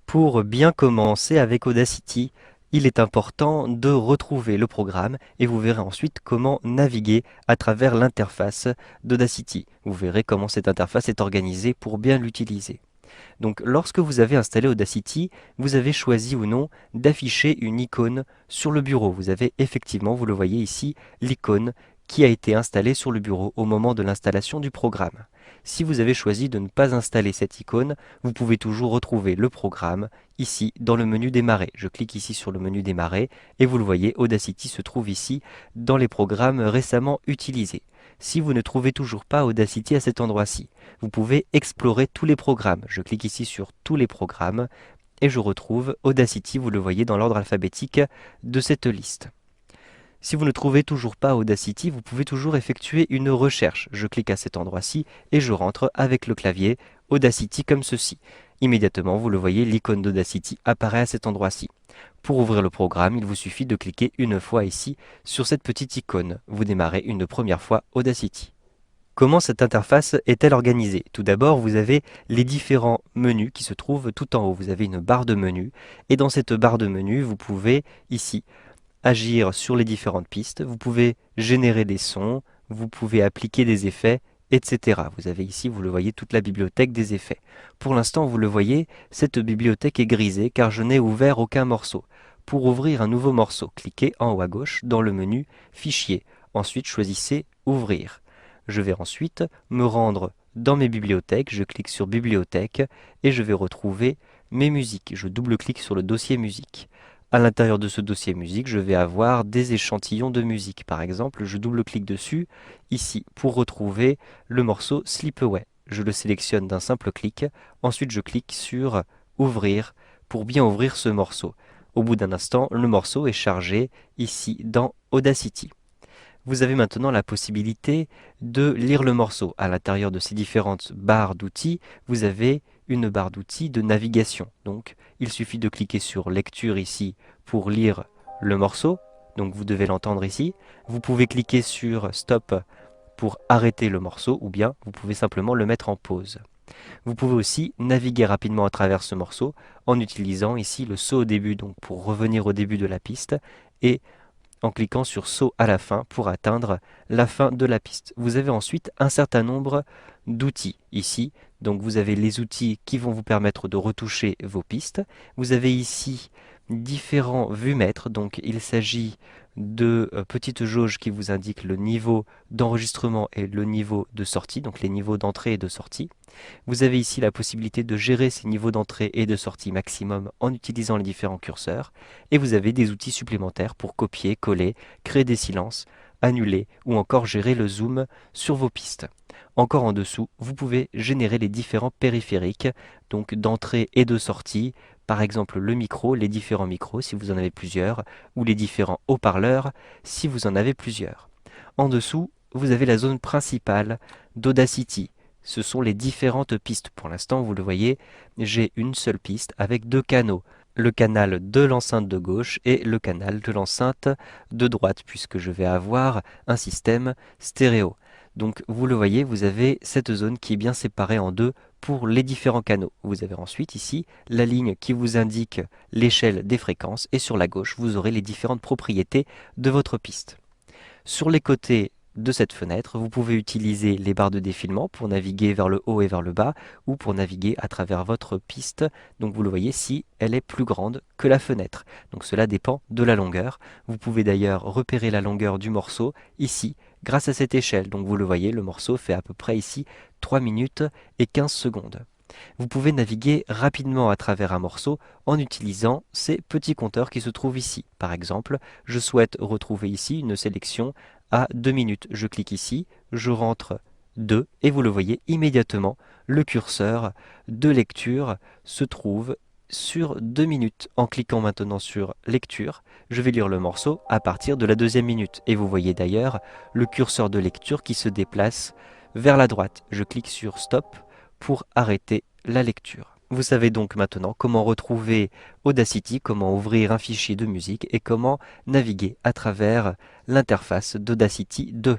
Pour bien commencer avec Audacity, il est important de retrouver le programme et vous verrez ensuite comment naviguer à travers l'interface d'Audacity. Vous verrez comment cette interface est organisée pour bien l'utiliser. Donc lorsque vous avez installé Audacity, vous avez choisi ou non d'afficher une icône sur le bureau. Vous avez effectivement, vous le voyez ici, l'icône qui a été installée sur le bureau au moment de l'installation du programme. Si vous avez choisi de ne pas installer cette icône, vous pouvez toujours retrouver le programme ici dans le menu démarrer. Je clique ici sur le menu démarrer et vous le voyez, Audacity se trouve ici dans les programmes récemment utilisés. Si vous ne trouvez toujours pas Audacity à cet endroit-ci, vous pouvez explorer tous les programmes. Je clique ici sur tous les programmes et je retrouve Audacity, vous le voyez dans l'ordre alphabétique de cette liste. Si vous ne trouvez toujours pas Audacity, vous pouvez toujours effectuer une recherche. Je clique à cet endroit-ci et je rentre avec le clavier Audacity comme ceci. Immédiatement, vous le voyez, l'icône d'Audacity apparaît à cet endroit-ci. Pour ouvrir le programme, il vous suffit de cliquer une fois ici sur cette petite icône. Vous démarrez une première fois Audacity. Comment cette interface est-elle organisée? Tout d'abord, vous avez les différents menus qui se trouvent tout en haut. Vous avez une barre de menu et dans cette barre de menu, vous pouvez ici agir sur les différentes pistes. Vous pouvez générer des sons, vous pouvez appliquer des effets, etc. Vous avez ici, vous le voyez, toute la bibliothèque des effets. Pour l'instant, vous le voyez, cette bibliothèque est grisée car je n'ai ouvert aucun morceau. Pour ouvrir un nouveau morceau, cliquez en haut à gauche dans le menu Fichier. Ensuite, choisissez Ouvrir. Je vais ensuite me rendre dans mes bibliothèques, je clique sur Bibliothèque et je vais retrouver mes musiques. Je double-clique sur le dossier musique. À l'intérieur de ce dossier musique, je vais avoir des échantillons de musique. Par exemple, je double-clique dessus, ici, pour retrouver le morceau Slip Away. Je le sélectionne d'un simple clic. Ensuite, je clique sur Ouvrir pour bien ouvrir ce morceau. Au bout d'un instant, le morceau est chargé ici dans Audacity. Vous avez maintenant la possibilité de lire le morceau. À l'intérieur de ces différentes barres d'outils, vous avez une barre d'outils de navigation. Donc, il suffit de cliquer sur Lecture ici pour lire le morceau. Donc, vous devez l'entendre ici. Vous pouvez cliquer sur Stop pour arrêter le morceau ou bien vous pouvez simplement le mettre en pause. Vous pouvez aussi naviguer rapidement à travers ce morceau en utilisant ici le saut au début, donc pour revenir au début de la piste, et en cliquant sur saut à la fin pour atteindre la fin de la piste. Vous avez ensuite un certain nombre d'outils ici. Donc vous avez les outils qui vont vous permettre de retoucher vos pistes. Vous avez ici différents vues-mètres. Donc il s'agit de petites jauges qui vous indiquent le niveau d'enregistrement et le niveau de sortie, donc les niveaux d'entrée et de sortie. Vous avez ici la possibilité de gérer ces niveaux d'entrée et de sortie maximum en utilisant les différents curseurs. Et vous avez des outils supplémentaires pour copier, coller, créer des silences, annuler ou encore gérer le zoom sur vos pistes. Encore en dessous, vous pouvez générer les différents périphériques, donc d'entrée et de sortie, par exemple le micro, les différents micros si vous en avez plusieurs, ou les différents haut-parleurs si vous en avez plusieurs. En dessous, vous avez la zone principale d'Audacity. Ce sont les différentes pistes. Pour l'instant, vous le voyez, j'ai une seule piste avec deux canaux. Le canal de l'enceinte de gauche et le canal de l'enceinte de droite, puisque je vais avoir un système stéréo. Donc vous le voyez, vous avez cette zone qui est bien séparée en deux pour les différents canaux. Vous avez ensuite ici la ligne qui vous indique l'échelle des fréquences et sur la gauche, vous aurez les différentes propriétés de votre piste. Sur les côtés de cette fenêtre, vous pouvez utiliser les barres de défilement pour naviguer vers le haut et vers le bas ou pour naviguer à travers votre piste. Donc vous le voyez si elle est plus grande que la fenêtre. Donc cela dépend de la longueur. Vous pouvez d'ailleurs repérer la longueur du morceau ici grâce à cette échelle. Donc vous le voyez, le morceau fait à peu près ici 3 minutes et 15 secondes. Vous pouvez naviguer rapidement à travers un morceau en utilisant ces petits compteurs qui se trouvent ici. Par exemple, je souhaite retrouver ici une sélection à 2 minutes. Je clique ici, je rentre 2 et vous le voyez immédiatement, le curseur de lecture se trouve sur 2 minutes. En cliquant maintenant sur lecture, je vais lire le morceau à partir de la deuxième minute. Et vous voyez d'ailleurs le curseur de lecture qui se déplace vers la droite. Je clique sur stop pour arrêter la lecture. Vous savez donc maintenant comment retrouver Audacity, comment ouvrir un fichier de musique et comment naviguer à travers l'interface d'Audacity 2.